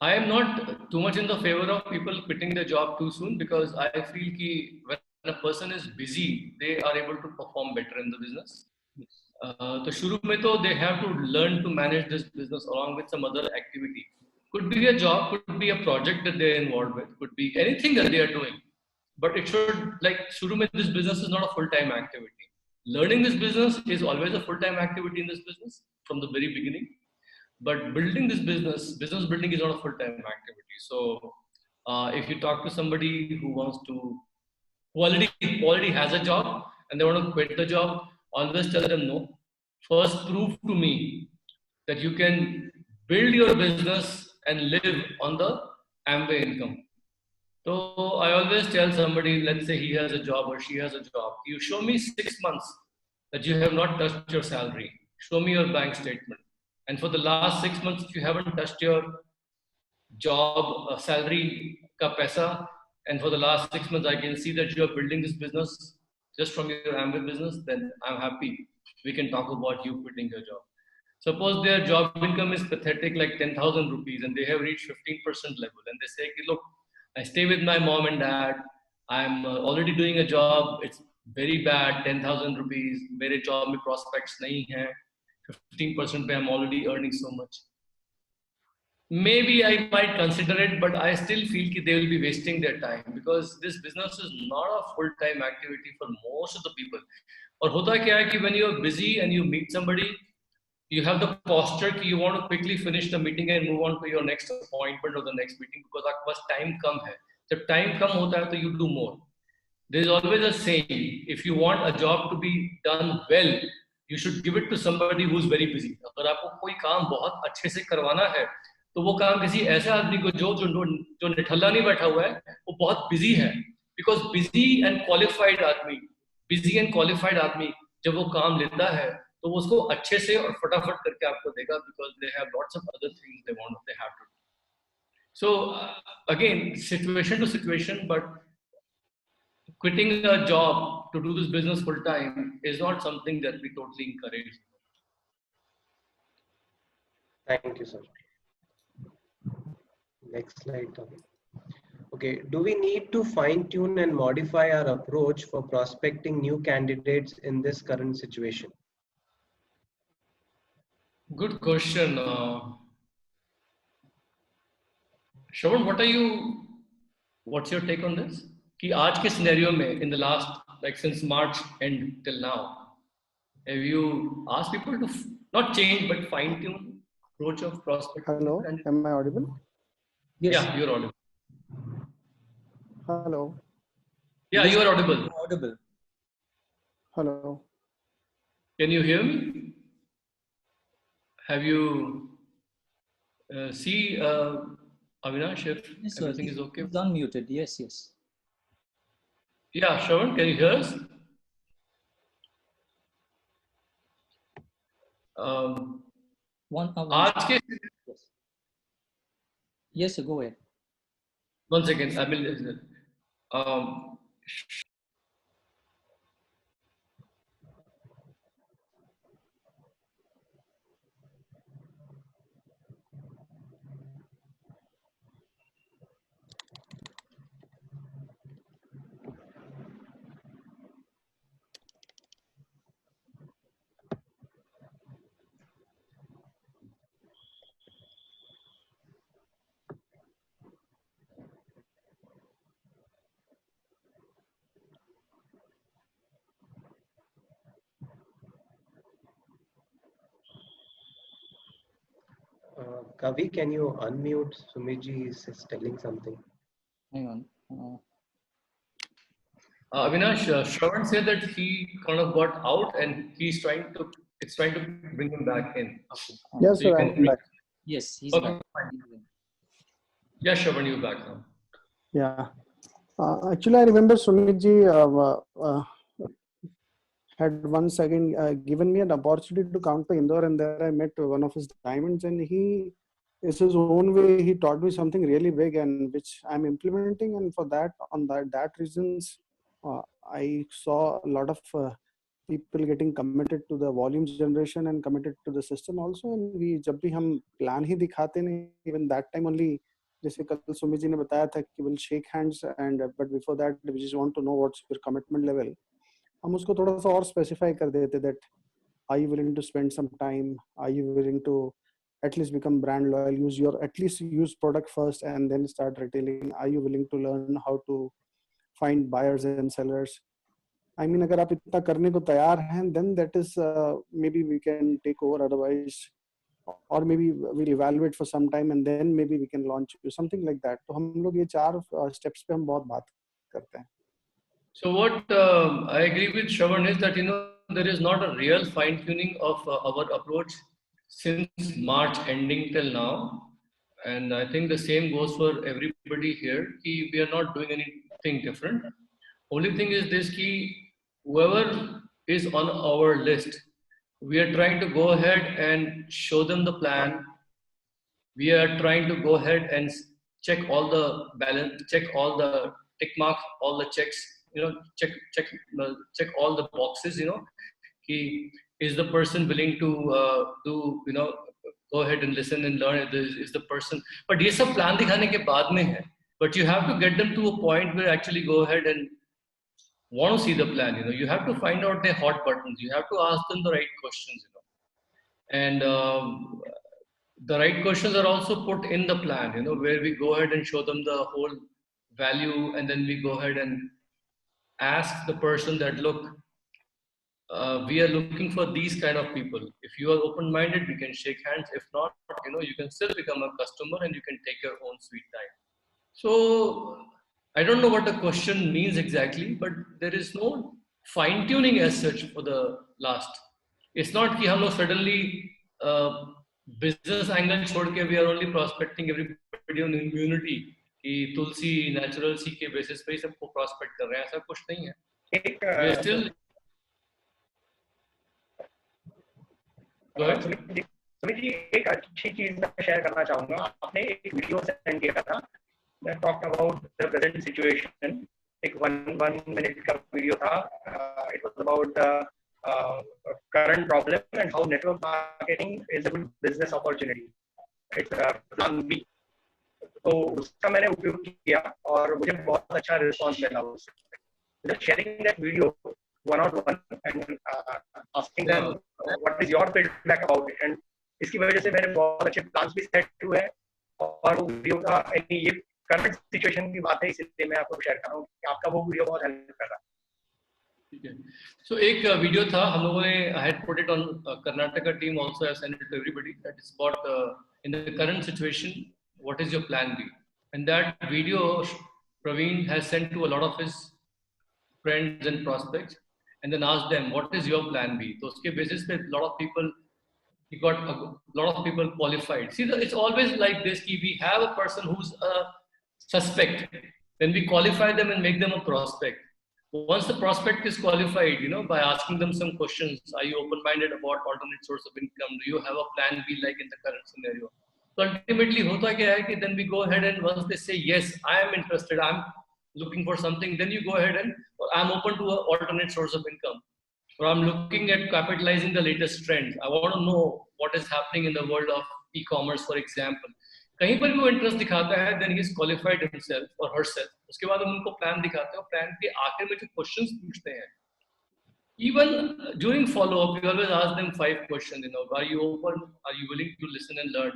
I am not too much in the favor of people quitting their job too soon, because I feel that when a person is busy, they are able to perform better in the business. So shuru mein to they have to learn to manage this business along with some other activity. Could be a job, could be a project that they're involved with, could be anything that they are doing. But it should, like shuru mein, this business is not a full-time activity. Learning this business is always a full-time activity in this business from the very beginning. But building this business building is not a full-time activity. So if you talk to somebody who wants to, who already has a job and they want to quit the job, always tell them no. First, prove to me that you can build your business and live on the Amway income. So I always tell somebody, let's say he has a job or she has a job, you show me 6 months that you have not touched your salary. Show me your bank statement. And for the last 6 months, if you haven't touched your job salary ka paisa, and for the last 6 months, I can see that you are building this business just from your Amway business, then I'm happy. We can talk about you quitting your job. Suppose their job income is pathetic, like 10,000 rupees, and they have reached 15% level, and they say, look, I stay with my mom and dad. I'm already doing a job. It's very bad, 10,000 rupees. मेरे job में prospects नहीं हैं. 15% पे I'm already earning so much. Maybe I might consider it, but I still feel that they will be wasting their time, because this business is not a full-time activity for most of the people. और होता क्या है कि when you are busy and you meet somebody, you have the posture that you want to quickly finish the meeting and move on to your next appointment or the next meeting, because आपके पास time कम है. जब time कम होता है तो you do more. There is always a saying, if you want a job to be done well, you should give it to somebody who is very busy. अगर आपको कोई काम बहुत अच्छे से करवाना है, तो वो काम किसी ऐसे आदमी को जो निठल्ला नहीं बैठा हुआ है, वो बहुत busy है. Because busy and qualified आदमी जब वो काम लेता है, तो वो उसको अच्छे से और फटाफट करके आपको देगा, because they have lots of other things they have to do. So again, situation to situation, but quitting a job to do this business full time is not something that we totally encourage. Thank you, sir. Next slide. Okay, do we need to fine tune and modify our approach for prospecting new candidates in this current situation? Good question. Shravan, what's your take on this? कि आज के scenario में, in the last, like since March end till now, have you asked people to not change but fine tune approach of prospecting? Hello, am I audible? Yes. Yeah, you're audible. Hello. Yeah, you are audible. Audible. Hello. Can you hear me? Have you see Avinash, if Yes, everything is okay? It's unmuted. Yes. Yeah, Shravan, can you hear us? आज के Yes, go ahead. 1 second. I will. Kavi, can you unmute? Sumiji is telling something. Hang on. Avinash, Shravan said that he kind of got out and it's trying to bring him back in. Yes, So sir, I'm back. Yes, he's Okay, back. fine. Yeah, Shravan, you're back now. Yeah. Actually, I remember Sumiji had once again given me an opportunity to come to Indore, and there I met one of his diamonds, and he is his own way. He taught me something really big, and which I'm implementing. And for that, on that reasons, I saw a lot of people getting committed to the volumes generation and committed to the system also. And we, जब भी हम plan ही दिखाते नहीं, even that time only, जैसे कल सुमित जी ने बताया था कि we'll shake hands, and but before that we just want to know what's your commitment level. हम उसको थोड़ा सा और specify कर देते that are you willing to spend some time, are you willing to at least become brand loyal, at least use product first and then start retailing, are you willing to learn how to find buyers and sellers. I mean, अगर आप इतना करने को तैयार हैं, then that is maybe we can take over. Otherwise, or maybe we'll evaluate for some time and then maybe we can launch you, something like that. तो हम लोग ये 4 steps पे हम बहुत बात करते हैं. So what I agree with Shravan is that there is not a real fine tuning of our approach since March ending till now, and I think the same goes for everybody here. We are not doing anything different. Only thing is this: whoever is on our list, we are trying to go ahead and show them the plan. We are trying to go ahead and check all the balance, check all the tick marks, all the checks. Check all the boxes. Is the person willing to do? Go ahead and listen and learn. Is the person? But ये सब plan दिखाने के बाद में है. But you have to get them to a point where actually go ahead and want to see the plan. You have to find out their hot buttons. You have to ask them the right questions. And the right questions are also put in the plan. Where we go ahead and show them the whole value, and then we go ahead and ask the person that, look, we are looking for these kind of people. If you are open-minded, we can shake hands. If not, you can still become a customer and you can take your own sweet time. So I don't know what the question means exactly, but there is no fine-tuning as such for the last. It's not कि हम लोग suddenly business angle छोड़ के we are only prospecting everybody on immunity कि तुलसी natural सी के basis पे ही सबको prospect कर रहे हैं, ऐसा कुछ नहीं है. We are still. Sumit ji, एक अच्छी चीज मैं शेयर करना चाहूंगा. आपने एक वीडियो सेंड किया था that talked about the present situation. एक one minute का वीडियो था. It was about the current problem and how network marketing is a good business opportunity. It's plan B. तो उसका मैंने उपयोग किया और मुझे बहुत अच्छा रिस्पांस मिला उससे. Just sharing that video one-on-one and asking them what is your feedback about it, and इसकी वजह से मैंने बहुत अच्छे प्लान्स भी सेट हुए हैं और वो वीडियो का ये करंट सिचुएशन की बात है, इसलिए मैं आपको शेयर कर रहा हूँ कि आपका वो वीडियो बहुत हेल्प कर रहा है. ठीक है. So एक वीडियो था हम लोगों ने, I had put it on Karnataka team also. I sent it to everybody. That is about in the current situation, what is your plan B? And that video Praveen has sent to a lot of his friends and prospects, and then asked them, what is your plan B? So uske basis pe a lot of people, he got a lot of people qualified. See, it's always like this: we have a person who's a suspect, then we qualify them and make them a prospect. Once the prospect is qualified, you know, by asking them some questions, are you open-minded about alternate source of income? Do you have a plan B like in the current scenario? So ultimately, hota kya hai ki then we go ahead and once they say, yes, I am interested, I'm looking for something, then you go ahead and I'm open to an alternate source of income. Or I'm looking at capitalizing the latest trends. I want to know what is happening in the world of e-commerce, for example. कहीं पर भी वो interest दिखाता है, then he is qualified himself or herself. उसके बाद हम उनको प्लान दिखाते हैं और प्लान के आखिर में जो क्वेश्चंस पूछते हैं, even during follow-up, we always ask them 5 questions. You know, are you open? Are you willing to listen and learn?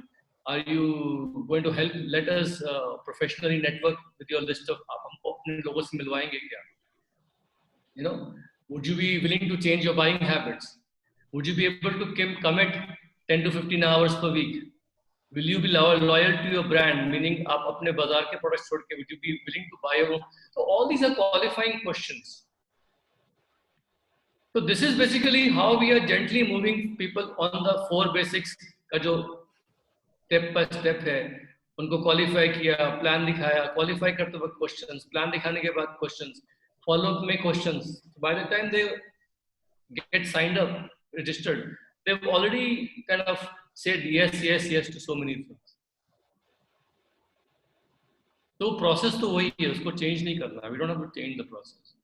Are you going to help? Let us professionally network with your list of आप हमको अपने लोगों से मिलवाएंगे क्या? You know, would you be willing to change your buying habits? Would you be able to commit 10 to 15 hours per week? Will you be loyal to your brand? Meaning, आप अपने बाजार के products छोड़ के, would you be willing to buy your own? So all these are qualifying questions. So this is basically how we are gently moving people on the 4 basics का जो step by step है, उनको qualify किया, plan दिखाया, qualify करते वक्त questions, plan दिखाने के बाद questions, follow up में questions. By the time they get signed up, registered, they've already kind of said yes to so many things. So process तो वही है, उसको change नहीं करना. We don't have to change the process.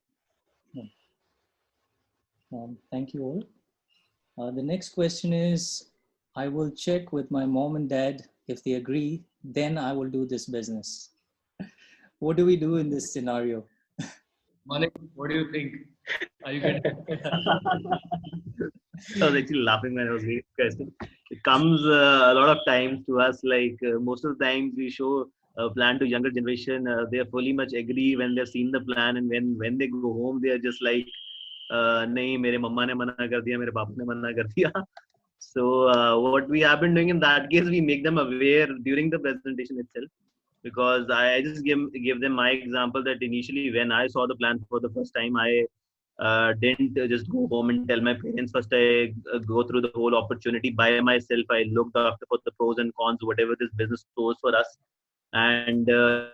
Thank you all. The next question is, I will check with my mom and dad. If they agree, then I will do this business. What do we do in this scenario? Manik, what do you think? Are you getting? I was actually laughing when I was reading the question. It comes a lot of times to us, like most of the times we show a plan to younger generation. They are fully much agree when they've seen the plan, and when they go home, they are just like, नहीं मेरे मम्मा ने मना कर दिया, मेरे पापा ने मना कर दिया. So what we have been doing in that case, we make them aware during the presentation itself. Because I just give them my example that initially when I saw the plan for the first time, I didn't just go home and tell my parents. First, I go through the whole opportunity by myself. I looked after for the pros and cons, whatever this business pose for us. And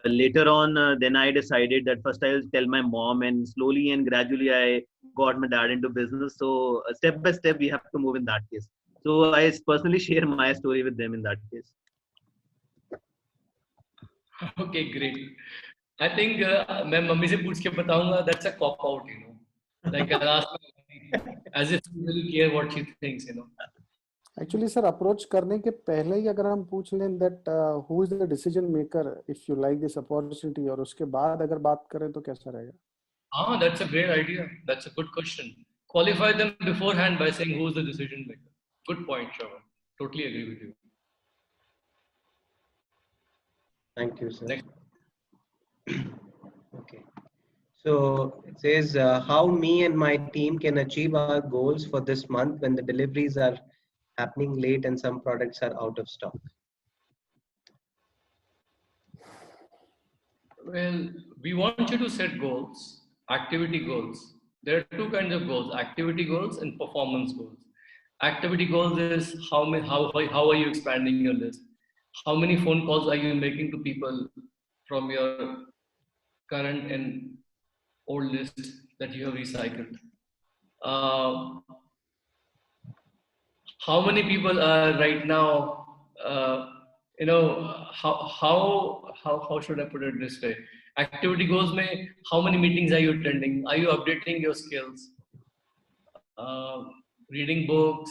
later on, then I decided that first I'll tell my mom, and slowly and gradually I got my dad into business. So step by step, we have to move in that case. So I personally share my story with them in that case. Okay, great. I think मैं mummy से पूछ के बताऊंगा. That's a cop out, you know. Like I'll ask my, as if you really care what she thinks, you know. Actually, sir, approach करने के पहले ही अगर हम पूछ लें that who is the decision maker if you like this opportunity, और उसके बाद अगर बात करें तो कैसा रहेगा? Ah, that's a great idea. That's a good question. Qualify them beforehand by saying who's the decision maker. Good point, Shravan. Totally agree with you. Thank you, sir. Next. Okay. So it says how me and my team can achieve our goals for this month when the deliveries are happening late and some products are out of stock. Well, we want you to set goals, activity goals. There are 2 kinds of goals: activity goals and performance goals. Activity goals is how are you expanding your list? How many phone calls are you making to people from your current and old list that you have recycled? How many people are right now, you know, how should I put it this way? Activity goals mein, how many meetings are you attending? Are you updating your skills? Reading books,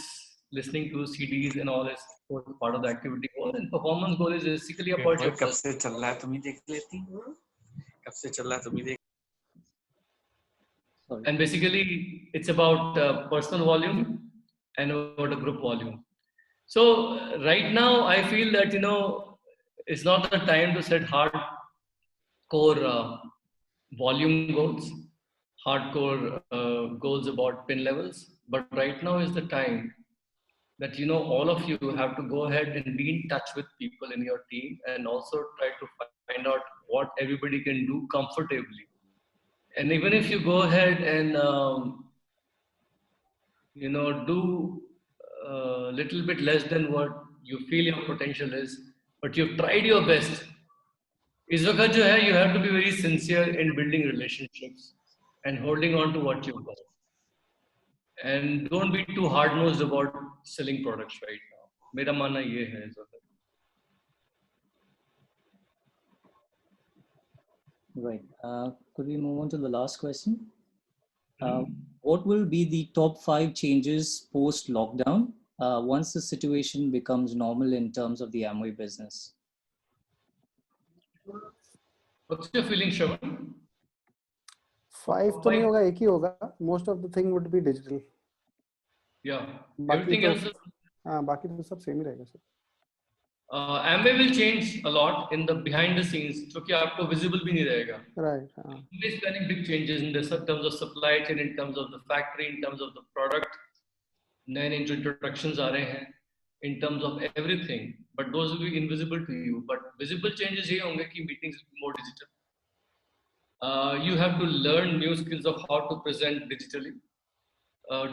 listening to CDs and all is part of the activity goal. And performance goal is basically about your कब से चल रहा है तुम ही देख लेती हो? कब से चल रहा है तुम ही देख? And basically it's about personal volume and about a group volume. So right now I feel that, you know, it's not the time to set hardcore volume goals, hardcore goals about pin levels. But right now is the time that, you know, all of you have to go ahead and be in touch with people in your team and also try to find out what everybody can do comfortably. And even if you go ahead and, you know, do a little bit less than what you feel your potential is, but you've tried your best. Is वक्त जो है, you have to be very sincere in building relationships. and holding on to what you've got. And don't be too hard-nosed about selling products right now. मेरा मानना ये है ज़रूर. Right. Could we move on to the last question? What will be the top 5 changes post-lockdown once the situation becomes normal in terms of the Amway business? What's your feeling, Shravan? 5 तो नहीं होगा, एक ही होगा. Most of the thing would be digital. Yeah. बाकी Everything तो, else is, हाँ, बाकी तो सब सेम ही रहेगा sir. Amway will change a lot in the behind the scenes, क्योंकि आपको visible भी नहीं रहेगा. Right. हाँ. Amway is planning big changes in terms of supply chain, in terms of the factory, in terms of the product. नए introductions आ रहे हैं. In terms of everything, but those will be invisible to you. But visible changes ये होंगे कि meetings will be more digital. You have to learn new skills of how to present digitally.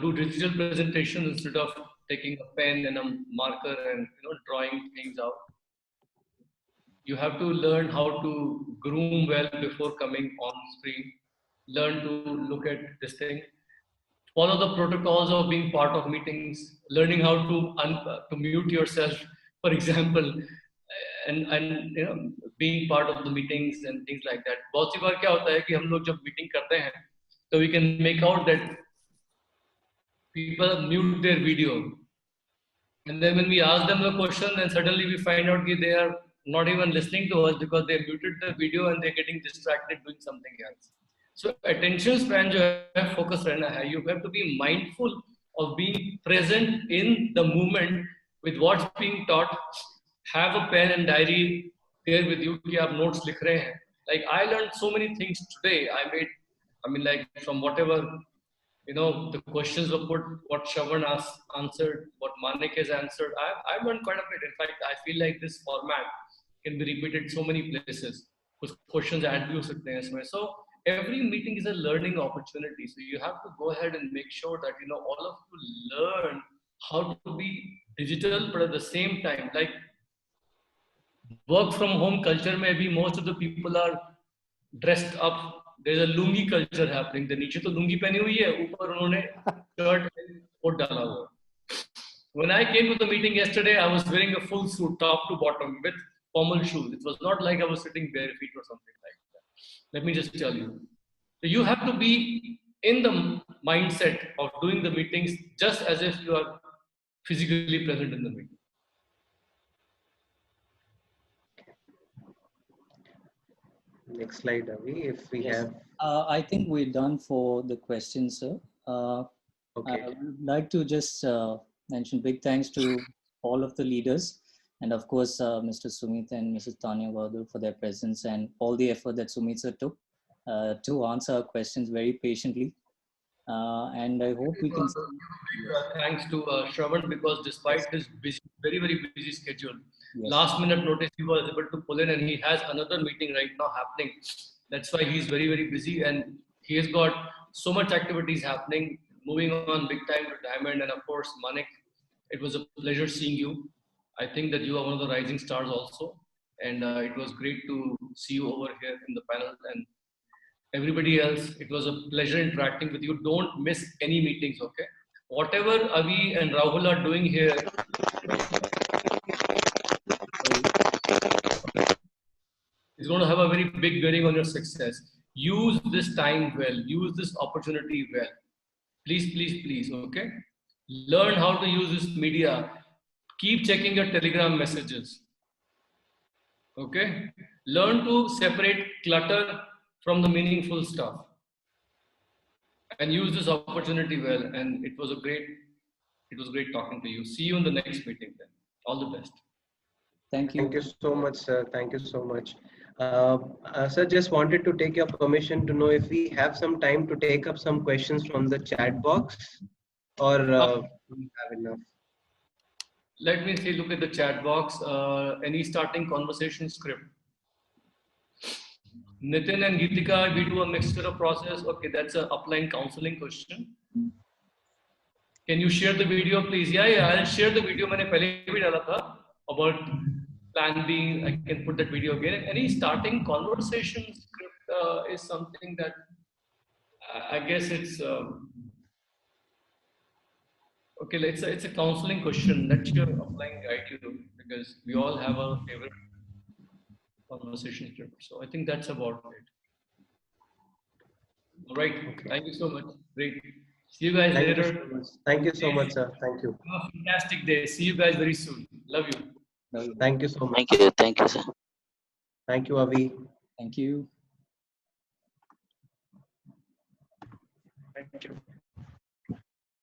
Do digital presentation instead of taking a pen and a marker and drawing things out. You have to learn how to groom well before coming on screen. Learn to look at this thing. Follow the protocols of being part of meetings. Learning how to mute yourself, for example, and being part of the meetings and things like that. बहुत सी बार क्या होता है कि हम लोग जब meeting करते हैं, so we can make out that people mute their video, and then when we ask them the question, then suddenly we find out that they are not even listening to us because they muted the video and they're getting distracted doing something else. So attention span जो है focus रहना है. You have to be mindful of being present in the moment with what's being taught. Have a pen and diary there with you कि आप notes लिख रहे हैं. Like I learned so many things today. Like from whatever the questions were put, what Shravan answered, what Manik has answered. I've learned quite a bit. In fact, I feel like this format can be repeated so many places. कुछ questions add भी हो सकते हैं इसमें. So every meeting is a learning opportunity. So you have to go ahead and make sure that all of you learn how to be digital, but at the same time, like work from home culture maybe most of the people are dressed up. There's a lungi culture happening. The नीचे तो लुंगी पहनी हुई है, ऊपर उन्होंने shirt coat डाला हुआ. When I came to the meeting yesterday, I was wearing a full suit, top to bottom, with formal shoes. It was not like I was sitting bare feet or something like that. Let me just tell you. So you have to be in the mindset of doing the meetings just as if you are physically present in the meeting. Next slide, Avi, if we Yes. have. I think we're done for the questions, sir. Okay. I would like to just mention big thanks to all of the leaders, and of course, Mr. Sumit and Mrs. Tanya Bahadur for their presence and all the effort that Sumit sir took to answer our questions very patiently. And I hope we can. Thanks to Shravan, because despite his busy, very, very busy schedule, Yes. last minute notice he was able to pull in, and he has another meeting right now happening. That's why he's very, very busy, and he has got so much activities happening, moving on big time to Diamond. And of course, Manik, it was a pleasure seeing you. I think that you are one of the rising stars also, and it was great to see you over here in the panel. And everybody else, it was a pleasure interacting with you. Don't miss any meetings, okay? Whatever Avi and Rahul are doing here, it's going to have a very big bearing on your success. Use this time well. Use this opportunity well. Please, please, please, okay? Learn how to use this media. Keep checking your Telegram messages, okay? Learn to separate clutter from the meaningful stuff. And use this opportunity well. And it was great talking to you. See you in the next meeting then. All the best. Thank you. Thank you so much, sir. Thank you so much. Sir, just wanted to take your permission to know if we have some time to take up some questions from the chat box, or we have enough. Let me see, look at the chat box. Any starting conversation script? Nitin and Geetika, we do a mixture of process. Okay, that's an upline counseling question. Can you share the video, please? Yeah, I'll share the video. मैंने पहले भी डाला था about plan B. I can put that video again. Any starting conversation script is something that I guess it's okay. It's a counseling question. Let your upline guide you because we all have our favorite conversation script. So I think that's about it. All right. Thank you so much. Great. See you guys Thank you later. so much. Thank you so much, sir. Thank you. Have a fantastic day. See you guys very soon. Love you. Thank you so much. Thank you, sir. Thank you, Avi. Thank you. Thank you.